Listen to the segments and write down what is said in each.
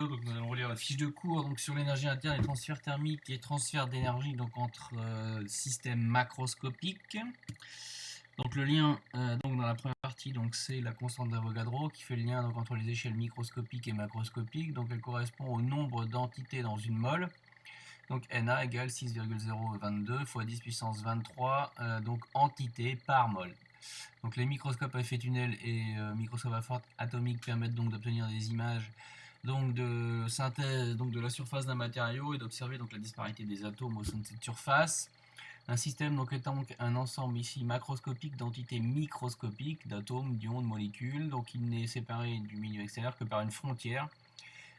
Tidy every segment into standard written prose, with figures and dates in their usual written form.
Donc nous allons relire la fiche de cours donc sur l'énergie interne, les transferts thermiques et transferts d'énergie donc entre systèmes macroscopiques. Donc le lien donc dans la première partie donc c'est la constante d'Avogadro qui fait le lien donc entre les échelles microscopiques et macroscopiques. Donc elle correspond au nombre d'entités dans une mole. Donc Na égale 6,022 fois 10 puissance 23 donc entités par mole. Donc les microscopes à effet tunnel et microscopes à forte atomique permettent donc d'obtenir des images donc de synthèse donc de la surface d'un matériau et d'observer donc la disparité des atomes au sein de cette surface. Un système donc étant donc un ensemble ici macroscopique d'entités microscopiques, d'atomes, d'ions, de molécules, donc il n'est séparé du milieu extérieur que par une frontière,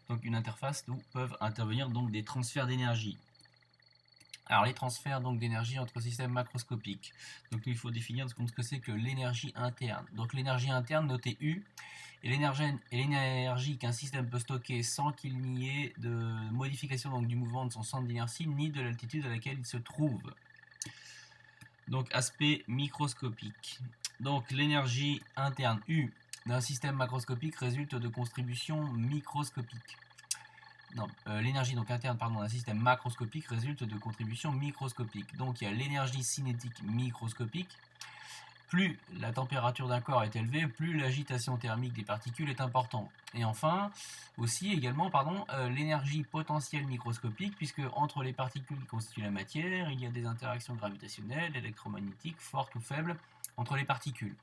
donc une interface où peuvent intervenir donc des transferts d'énergie. Alors les transferts donc d'énergie entre systèmes macroscopiques. Donc il faut définir ce que c'est que l'énergie interne. Donc l'énergie interne notée U et l'énergie qu'un système peut stocker sans qu'il n'y ait de modification donc, du mouvement de son centre d'inertie ni de l'altitude à laquelle il se trouve. Donc aspect microscopique. Donc l'énergie interne U d'un système macroscopique résulte de contributions microscopiques. L'énergie donc interne d'un système macroscopique résulte de contributions microscopiques. Donc il y a l'énergie cinétique microscopique. Plus la température d'un corps est élevée, plus l'agitation thermique des particules est importante. Et enfin, aussi également, l'énergie potentielle microscopique, puisque entre les particules qui constituent la matière, il y a des interactions gravitationnelles, électromagnétiques, fortes ou faibles, entre les particules.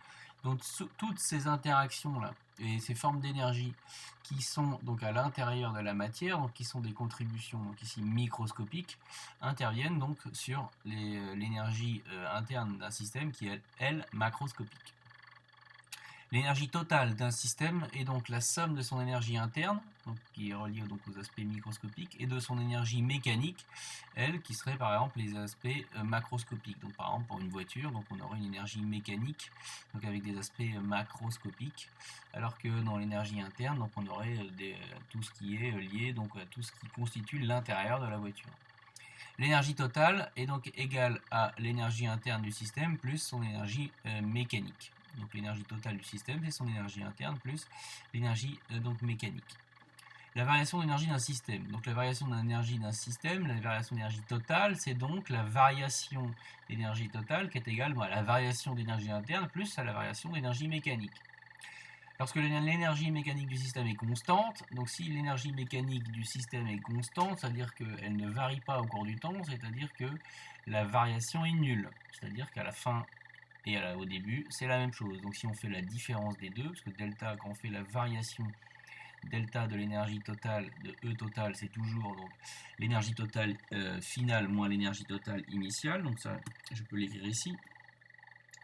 Donc toutes ces interactions-là et ces formes d'énergie qui sont donc à l'intérieur de la matière, donc qui sont des contributions donc ici microscopiques, interviennent donc sur l'énergie interne d'un système qui est elle macroscopique. L'énergie totale d'un système est donc la somme de son énergie interne, donc qui est reliée donc aux aspects microscopiques, et de son énergie mécanique, elle, qui serait par exemple les aspects macroscopiques. Donc par exemple pour une voiture, donc on aurait une énergie mécanique, donc avec des aspects macroscopiques, alors que dans l'énergie interne, donc on aurait tout ce qui est lié donc à tout ce qui constitue l'intérieur de la voiture. L'énergie totale est donc égale à l'énergie interne du système plus son énergie mécanique. Donc l'énergie totale du système, c'est son énergie interne plus l'énergie donc mécanique. La variation d'énergie d'un système. Donc la variation d'énergie d'un système, la variation d'énergie totale, c'est donc la variation d'énergie totale qui est égale à la variation d'énergie interne plus à la variation d'énergie mécanique. Lorsque l'énergie mécanique du système est constante, donc si l'énergie mécanique du système est constante, c'est-à-dire qu'elle ne varie pas au cours du temps, c'est-à-dire que la variation est nulle. C'est-à-dire qu'à la fin et au début, c'est la même chose. Donc si on fait la différence des deux, parce que delta, quand on fait la variation delta de l'énergie totale de E total, c'est toujours donc l'énergie totale finale moins l'énergie totale initiale. Donc ça, je peux l'écrire ici.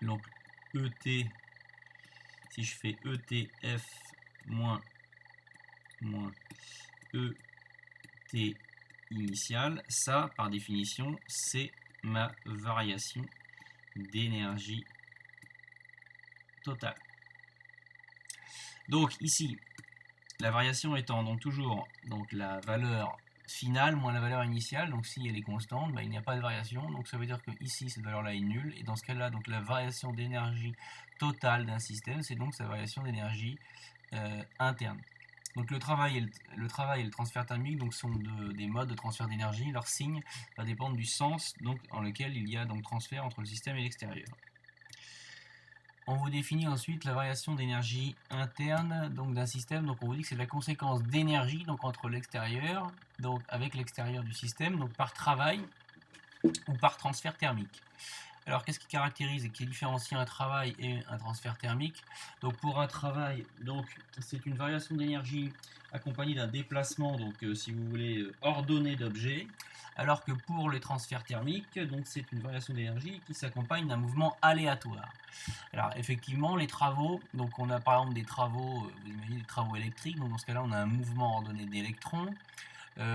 Donc ET, si je fais ETF moins ET initial, ça par définition c'est ma variation d'énergie totale. Donc ici, la variation étant donc toujours donc la valeur finale moins la valeur initiale, donc si elle est constante, il n'y a pas de variation, donc ça veut dire que ici cette valeur là est nulle, et dans ce cas là donc la variation d'énergie totale d'un système, c'est donc sa variation d'énergie interne. Donc le travail et le transfert thermique donc, sont des modes de transfert d'énergie, leur signe va dépendre du sens donc, en lequel il y a donc transfert entre le système et l'extérieur. On vous définit ensuite la variation d'énergie interne d'un système. Donc on vous dit que c'est la conséquence d'énergie donc entre l'extérieur, donc avec l'extérieur du système, donc par travail ou par transfert thermique. Alors qu'est-ce qui caractérise et qui différencie un travail et un transfert thermique? Donc pour un travail, donc c'est une variation d'énergie accompagnée d'un déplacement, donc si vous voulez ordonné d'objets, alors que pour les transferts thermiques, donc c'est une variation d'énergie qui s'accompagne d'un mouvement aléatoire. Alors effectivement, les travaux, donc on a par exemple des travaux, vous imaginez des travaux électriques, donc dans ce cas-là on a un mouvement ordonné d'électrons.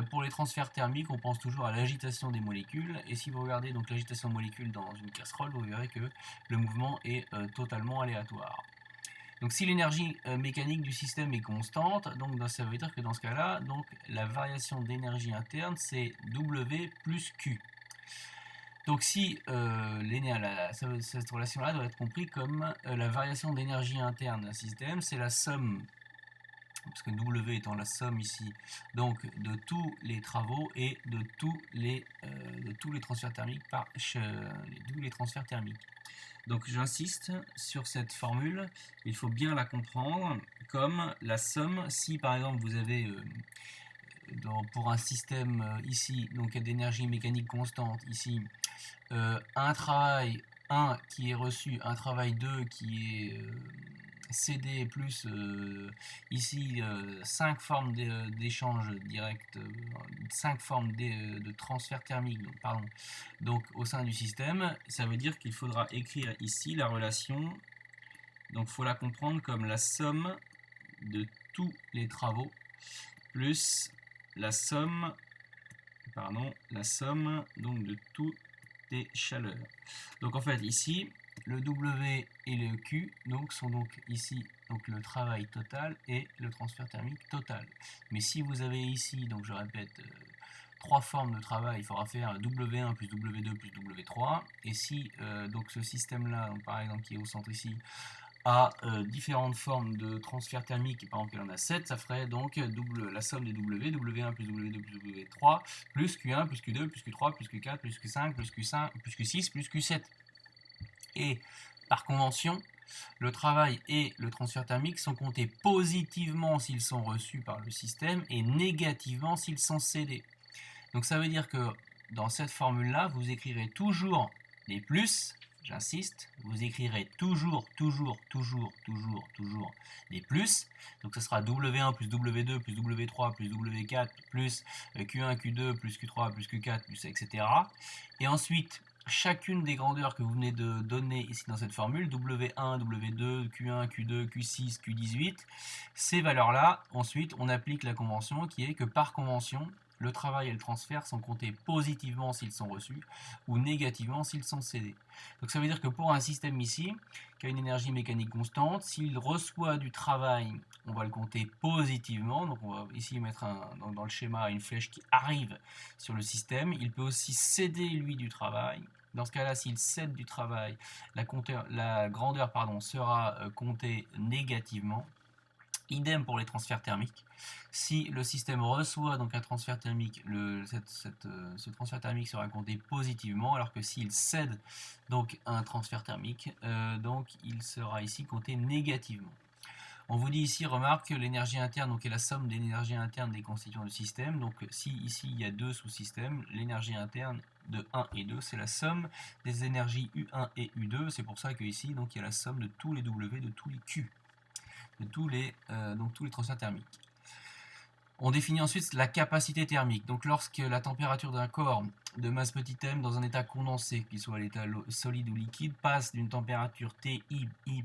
Pour les transferts thermiques, on pense toujours à l'agitation des molécules, et si vous regardez donc l'agitation de molécules dans une casserole, vous verrez que le mouvement est totalement aléatoire. Donc si l'énergie mécanique du système est constante, donc ça veut dire que dans ce cas-là, donc la variation d'énergie interne c'est W plus Q. Donc si cette relation-là doit être comprise comme la variation d'énergie interne d'un système, c'est la somme parce que W étant la somme ici, donc de tous les travaux et de tous les transferts thermiques tous les transferts thermiques. Donc j'insiste sur cette formule, il faut bien la comprendre comme la somme. Si par exemple vous avez pour un système ici, donc d'énergie mécanique constante, ici, un travail 1 qui est reçu, un travail 2 qui est cédé, plus ici 5 formes d'échange direct, 5 formes de transfert thermique, donc, pardon, donc au sein du système, ça veut dire qu'il faudra écrire ici la relation, donc il faut la comprendre comme la somme de tous les travaux plus la somme donc de toutes les chaleurs. Donc en fait ici le W et le Q donc sont donc ici donc le travail total et le transfert thermique total. Mais si vous avez ici, donc je répète, trois formes de travail, il faudra faire W1 plus W2 plus W3. Et si donc ce système là, par exemple qui est au centre ici, à différentes formes de transfert thermique, par exemple il y en a 7, ça ferait donc la somme des W, W1 plus W2 plus W3, plus Q1 plus Q2 plus Q3 plus Q4 plus Q5 plus Q5 plus Q6 plus Q7. Et par convention, le travail et le transfert thermique sont comptés positivement s'ils sont reçus par le système et négativement s'ils sont cédés. Donc ça veut dire que dans cette formule-là, vous écrirez toujours les plus, j'insiste, vous écrirez toujours les plus. Donc ce sera W1 plus W2 plus W3 plus W4 plus Q1, Q2 plus Q3 plus Q4 plus etc. Et ensuite, chacune des grandeurs que vous venez de donner ici dans cette formule, W1, W2, Q1, Q2, Q6, Q18, ces valeurs-là, ensuite, on applique la convention qui est que par convention, le travail et le transfert sont comptés positivement s'ils sont reçus ou négativement s'ils sont cédés. Donc ça veut dire que pour un système ici, qui a une énergie mécanique constante, s'il reçoit du travail, on va le compter positivement. Donc on va ici mettre dans le schéma une flèche qui arrive sur le système. Il peut aussi céder lui du travail. Dans ce cas-là, s'il cède du travail, la grandeur sera comptée négativement. Idem pour les transferts thermiques. Si le système reçoit donc un transfert thermique, ce transfert thermique sera compté positivement, alors que s'il cède donc un transfert thermique, donc il sera ici compté négativement. On vous dit ici, remarque que l'énergie interne donc, est la somme des énergies internes des constituants du système. Donc si ici il y a deux sous-systèmes, l'énergie interne de 1 et 2, c'est la somme des énergies U1 et U2. C'est pour ça que ici donc, il y a la somme de tous les W, de tous les Q, de tous les transferts thermiques. On définit ensuite la capacité thermique. Donc lorsque la température d'un corps de masse petit m dans un état condensé, qu'il soit à l'état solide ou liquide, passe d'une température TI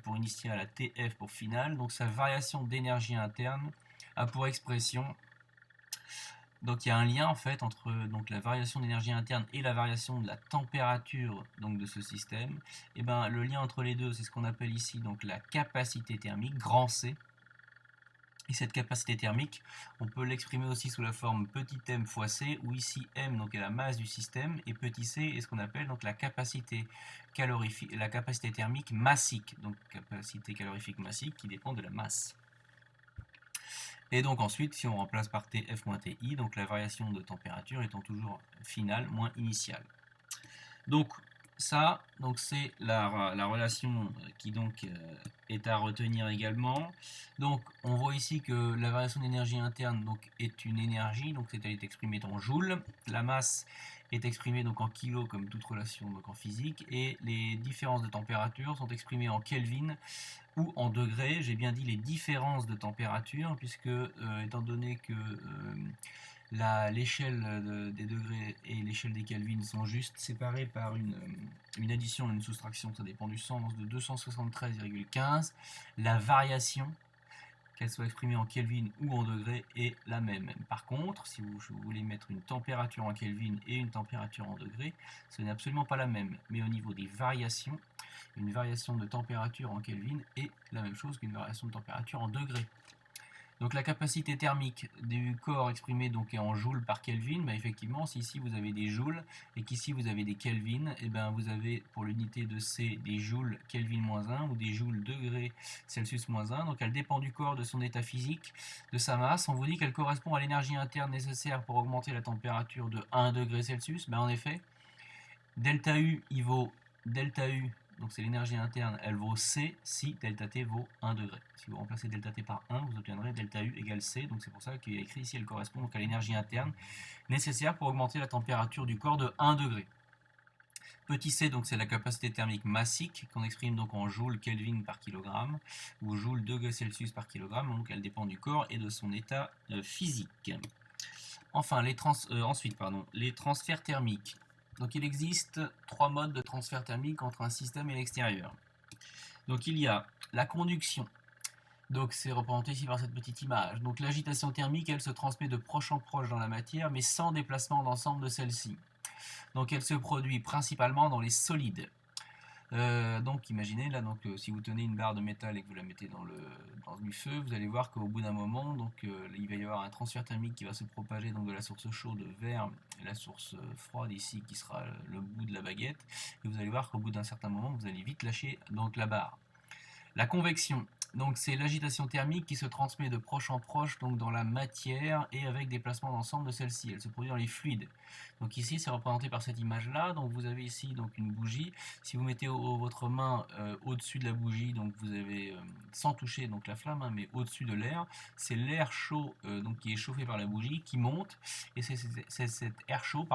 pour initiale à TF pour finale, donc sa variation d'énergie interne a pour expression, donc il y a un lien en fait entre donc, la variation d'énergie interne et la variation de la température donc, de ce système. Et ben, le lien entre les deux, c'est ce qu'on appelle ici donc, la capacité thermique, grand C. Et cette capacité thermique, on peut l'exprimer aussi sous la forme petit m fois c, où ici m donc est la masse du système et petit c est ce qu'on appelle donc la capacité thermique massique, donc capacité calorifique massique qui dépend de la masse. Et donc ensuite, si on remplace par Tf moins Ti, donc la variation de température étant toujours finale moins initiale. Donc ça, donc c'est la relation qui donc est à retenir également. Donc on voit ici que la variation d'énergie interne donc, est une énergie, donc elle est exprimée en joules. La masse est exprimée donc en kilos comme toute relation donc en physique, et les différences de température sont exprimées en Kelvin ou en degrés. J'ai bien dit les différences de température, puisque étant donné que l'échelle des degrés et l'échelle des Kelvin sont juste séparées par une addition et une soustraction, ça dépend du sens, de 273,15. La variation, qu'elle soit exprimée en Kelvin ou en degrés, est la même. Par contre, si vous voulez mettre une température en Kelvin et une température en degrés, ce n'est absolument pas la même. Mais au niveau des variations, une variation de température en Kelvin est la même chose qu'une variation de température en degrés. Donc la capacité thermique du corps exprimée donc est en joules par Kelvin. Bah, effectivement, si ici vous avez des joules et qu'ici vous avez des Kelvin, et ben vous avez pour l'unité de C des joules Kelvin-1 ou des joules degrés Celsius-1. Donc elle dépend du corps, de son état physique, de sa masse. On vous dit qu'elle correspond à l'énergie interne nécessaire pour augmenter la température de 1 degré Celsius. Ben, en effet, delta U, il vaut delta U, donc c'est l'énergie interne, elle vaut C si delta T vaut 1 degré. Si vous remplacez delta T par 1, vous obtiendrez delta U égale C, donc c'est pour ça qu'il est écrit ici, elle correspond donc à l'énergie interne nécessaire pour augmenter la température du corps de 1 degré. Petit c, donc c'est la capacité thermique massique qu'on exprime donc en joules Kelvin par kilogramme ou joules degrés Celsius par kilogramme, donc elle dépend du corps et de son état physique. Enfin, les transferts thermiques. Donc il existe 3 modes de transfert thermique entre un système et l'extérieur. Donc il y a la conduction. Donc c'est représenté ici par cette petite image. Donc l'agitation thermique, elle se transmet de proche en proche dans la matière, mais sans déplacement d'ensemble de celle-ci. Donc elle se produit principalement dans les solides. Donc imaginez là, si vous tenez une barre de métal et que vous la mettez dans du feu, vous allez voir qu'au bout d'un moment, il va y avoir un transfert thermique qui va se propager donc de la source chaude vers la source froide ici qui sera le bout de la baguette, et vous allez voir qu'au bout d'un certain moment, vous allez vite lâcher donc la barre. La convection, donc c'est l'agitation thermique qui se transmet de proche en proche donc dans la matière et avec déplacement d'ensemble de celle-ci. Elle se produit dans les fluides. Donc ici c'est représenté par cette image-là. Donc vous avez ici donc une bougie. Si vous mettez votre main au-dessus de la bougie, donc vous avez sans toucher donc la flamme, mais au-dessus de l'air, c'est l'air chaud donc qui est chauffé par la bougie qui monte et c'est cet air chaud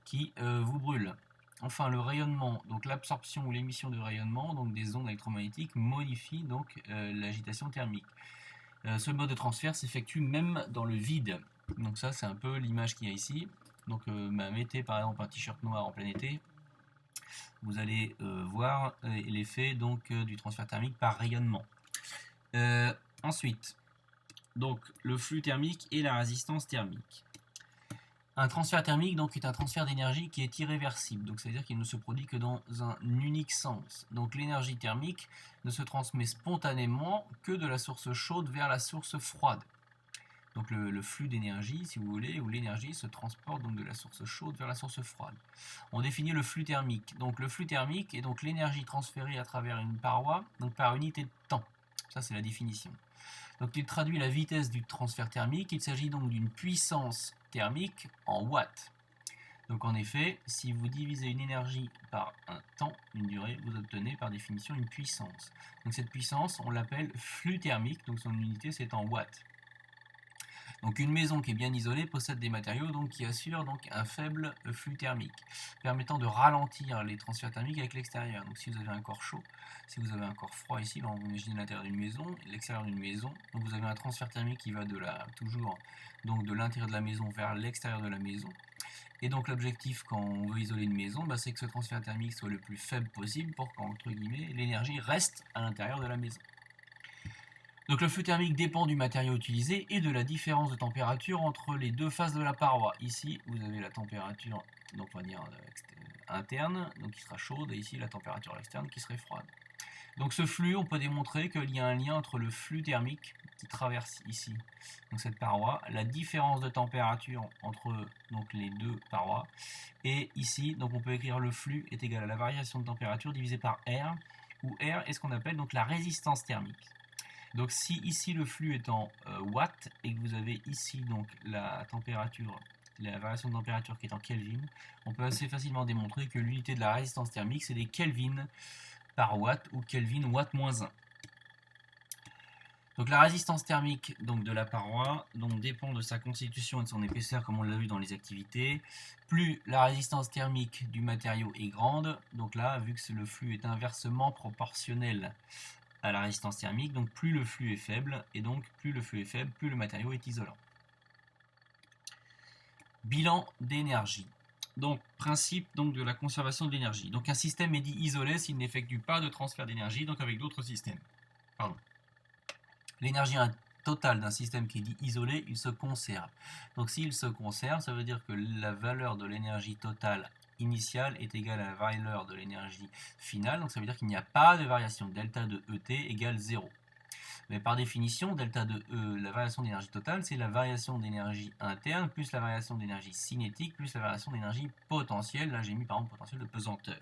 qui vous brûle. Enfin, le rayonnement, donc l'absorption ou l'émission de rayonnement, donc des ondes électromagnétiques, modifie donc l'agitation thermique. Ce mode de transfert s'effectue même dans le vide. Donc ça, c'est un peu l'image qu'il y a ici. Donc mettez par exemple un t-shirt noir en plein été, vous allez voir l'effet donc du transfert thermique par rayonnement. Ensuite, donc le flux thermique et la résistance thermique. Un transfert thermique donc, est un transfert d'énergie qui est irréversible, donc c'est-à-dire qu'il ne se produit que dans un unique sens. Donc l'énergie thermique ne se transmet spontanément que de la source chaude vers la source froide. Donc le flux d'énergie, si vous voulez, où l'énergie se transporte donc de la source chaude vers la source froide. On définit le flux thermique. Donc le flux thermique est donc l'énergie transférée à travers une paroi, donc par unité de temps. Ça c'est la définition. Donc il traduit la vitesse du transfert thermique. Il s'agit donc d'une puissance thermique en watts. Donc en effet, si vous divisez une énergie par un temps, une durée, vous obtenez par définition une puissance. Donc cette puissance, on l'appelle flux thermique, donc son unité c'est en watts. Donc une maison qui est bien isolée possède des matériaux qui assurent donc un faible flux thermique, permettant de ralentir les transferts thermiques avec l'extérieur. Donc si vous avez un corps chaud, si vous avez un corps froid ici, vous imaginez l'intérieur d'une maison, l'extérieur d'une maison, donc vous avez un transfert thermique qui va toujours de l'intérieur de la maison vers l'extérieur de la maison. Et donc l'objectif quand on veut isoler une maison, c'est que ce transfert thermique soit le plus faible possible pour qu'entre guillemets l'énergie reste à l'intérieur de la maison. Donc le flux thermique dépend du matériau utilisé et de la différence de température entre les deux faces de la paroi. Ici, vous avez la température, donc on va dire interne, donc qui sera chaude, et ici la température externe qui serait froide. Donc ce flux, on peut démontrer qu'il y a un lien entre le flux thermique qui traverse ici, donc cette paroi, la différence de température entre les deux parois, et ici, donc on peut écrire le flux est égal à la variation de température divisée par R, où R est ce qu'on appelle donc la résistance thermique. Donc si ici le flux est en watts et que vous avez ici donc la température, la variation de température qui est en Kelvin, on peut assez facilement démontrer que l'unité de la résistance thermique c'est des Kelvin par watt ou Kelvin watt moins 1. Donc la résistance thermique de la paroi dépend de sa constitution et de son épaisseur comme on l'a vu dans les activités. Plus la résistance thermique du matériau est grande, donc là vu que le flux est inversement proportionnel à la résistance thermique, donc plus le flux est faible, et donc plus le flux est faible, plus le matériau est isolant. Bilan d'énergie. Donc principe de la conservation de l'énergie. Donc un système est dit isolé s'il n'effectue pas de transfert d'énergie, donc avec d'autres systèmes. L'énergie totale d'un système qui est dit isolé, il se conserve. Donc s'il se conserve, ça veut dire que la valeur de l'énergie totale initiale est égale à la valeur de l'énergie finale, donc ça veut dire qu'il n'y a pas de variation. Delta de ET égale 0. Mais par définition, delta de E, la variation d'énergie totale, c'est la variation d'énergie interne plus la variation d'énergie cinétique plus la variation d'énergie potentielle. Là, j'ai mis par exemple potentiel de pesanteur.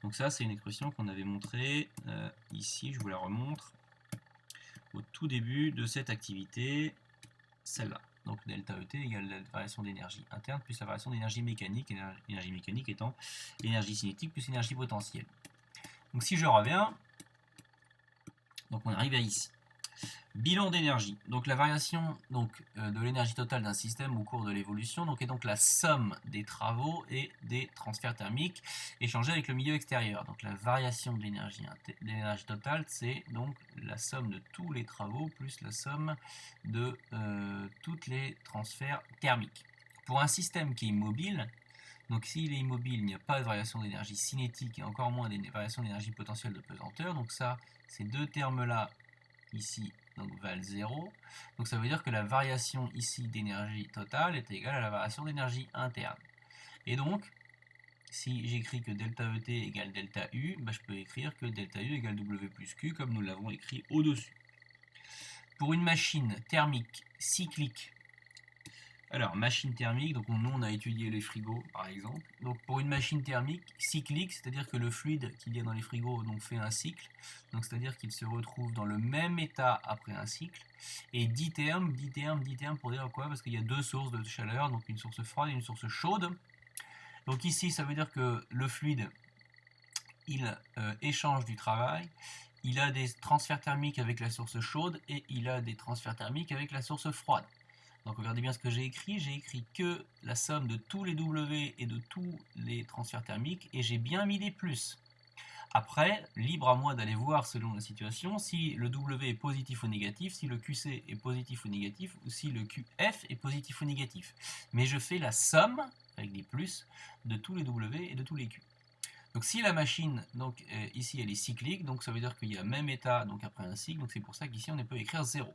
Donc ça, c'est une expression qu'on avait montrée ici, je vous la remontre, au tout début de cette activité, celle-là. Donc delta ET égale la variation d'énergie interne plus la variation d'énergie mécanique, énergie mécanique étant énergie cinétique plus énergie potentielle. Donc si je reviens, donc on arrive à ici. Bilan d'énergie. Donc la variation de l'énergie totale d'un système au cours de l'évolution est donc la somme des travaux et des transferts thermiques échangés avec le milieu extérieur. Donc la variation de l'énergie totale, c'est donc la somme de tous les travaux plus la somme de tous les transferts thermiques. Pour un système qui est immobile, donc s'il est immobile, il n'y a pas de variation d'énergie cinétique et encore moins des variations d'énergie potentielle de pesanteur. Donc ça, ces deux termes-là, ici, donc valent 0. Donc ça veut dire que la variation ici d'énergie totale est égale à la variation d'énergie interne. Et donc, si j'écris que delta ET égale delta U, je peux écrire que delta U égale W plus Q comme nous l'avons écrit au-dessus. Pour une machine thermique cyclique, alors machine thermique, donc nous on a étudié les frigos par exemple. Donc pour une machine thermique cyclique, c'est-à-dire que le fluide qu'il y a dans les frigos fait un cycle, donc c'est-à-dire qu'il se retrouve dans le même état après un cycle. Et ditherme pour dire quoi? Parce qu'il y a deux sources de chaleur, donc une source froide et une source chaude. Donc ici ça veut dire que le fluide il échange du travail, il a des transferts thermiques avec la source chaude et il a des transferts thermiques avec la source froide. Donc regardez bien ce que j'ai écrit que la somme de tous les W et de tous les transferts thermiques, et j'ai bien mis des plus. Après, libre à moi d'aller voir selon la situation si le W est positif ou négatif, si le QC est positif ou négatif, ou si le QF est positif ou négatif. Mais je fais la somme, avec des plus, de tous les W et de tous les Q. Donc si la machine, ici elle est cyclique, donc ça veut dire qu'il y a même état après un cycle, donc c'est pour ça qu'ici on peut écrire 0.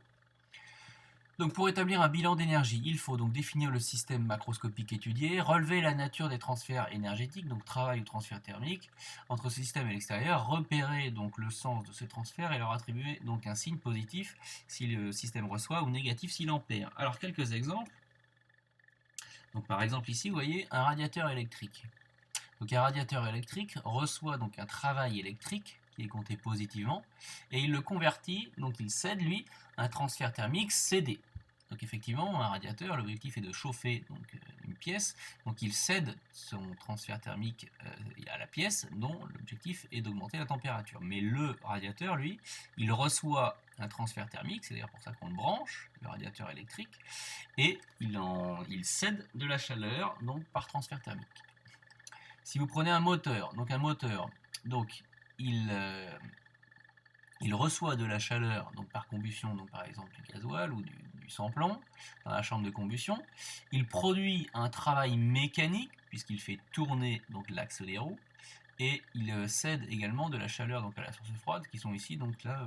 Donc pour établir un bilan d'énergie, il faut donc définir le système macroscopique étudié, relever la nature des transferts énergétiques, donc travail ou transfert thermique, entre ce système et l'extérieur, repérer donc le sens de ces transferts et leur attribuer donc un signe positif si le système reçoit ou négatif s'il en perd. Alors quelques exemples. Donc par exemple ici, vous voyez un radiateur électrique. Donc un radiateur électrique reçoit donc un travail électrique qui est compté positivement, et il le convertit, donc il cède lui un transfert thermique CD. Donc effectivement, un radiateur, l'objectif est de chauffer une pièce, donc il cède son transfert thermique à la pièce, dont l'objectif est d'augmenter la température. Mais le radiateur, lui, il reçoit un transfert thermique, c'est d'ailleurs pour ça qu'on le branche, le radiateur électrique, et il cède de la chaleur par transfert thermique. Si vous prenez un moteur, il reçoit de la chaleur par combustion, par exemple du gasoil ou du sans-plomb dans la chambre de combustion. Il produit un travail mécanique puisqu'il fait tourner l'axe des roues, et il cède également de la chaleur à la source froide, qui sont ici. Donc là,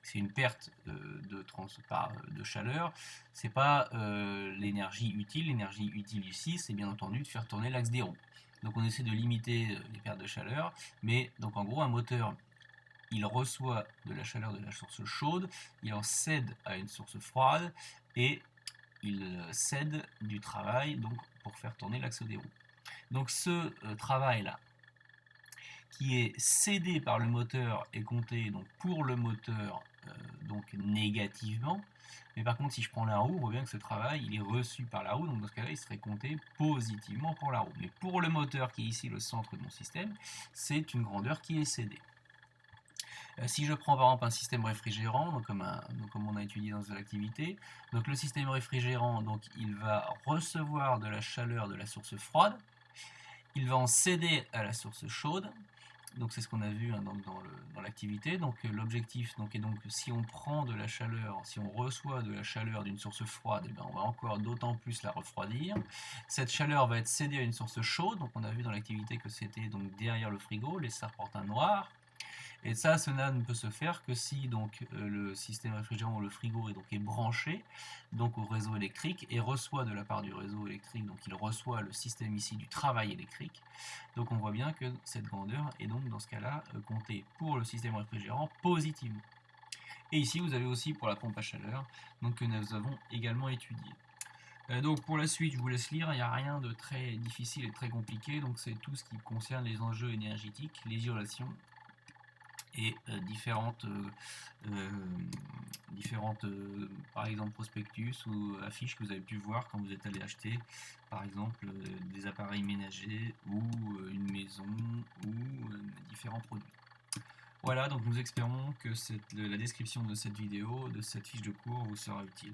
c'est une perte de chaleur. C'est pas l'énergie utile. L'énergie utile ici, c'est bien entendu de faire tourner l'axe des roues. Donc on essaie de limiter les pertes de chaleur, mais donc en gros un moteur, il reçoit de la chaleur de la source chaude, il en cède à une source froide, et il cède du travail pour faire tourner l'axe des roues. Donc ce travail-là, qui est cédé par le moteur, est compté pour le moteur négativement. Mais par contre, si je prends la roue, on voit bien que ce travail, il est reçu par la roue, donc dans ce cas-là, il serait compté positivement pour la roue. Mais pour le moteur, qui est ici le centre de mon système, c'est une grandeur qui est cédée. Si je prends par exemple un système réfrigérant, comme on a étudié dans l'activité, donc le système réfrigérant, il va recevoir de la chaleur de la source froide, il va en céder à la source chaude. Donc c'est ce qu'on a vu dans l'activité. Donc l'objectif est que si on prend de la chaleur, si on reçoit de la chaleur d'une source froide, on va encore d'autant plus la refroidir. Cette chaleur va être cédée à une source chaude. Donc on a vu dans l'activité que c'était derrière le frigo, les serpentins noirs. Et ça, cela ne peut se faire que si le système réfrigérant ou le frigo est branché au réseau électrique et reçoit de la part du réseau électrique, il reçoit le système ici du travail électrique. Donc on voit bien que cette grandeur est dans ce cas-là comptée pour le système réfrigérant positivement. Et ici vous avez aussi pour la pompe à chaleur, donc que nous avons également étudié. Donc pour la suite, je vous laisse lire, il n'y a rien de très difficile et très compliqué, donc c'est tout ce qui concerne les enjeux énergétiques, l'isolation et différentes, par exemple prospectus ou affiches que vous avez pu voir quand vous êtes allé acheter par exemple des appareils ménagers ou une maison ou différents produits. Voilà, donc nous espérons que la description de cette vidéo, de cette fiche de cours vous sera utile.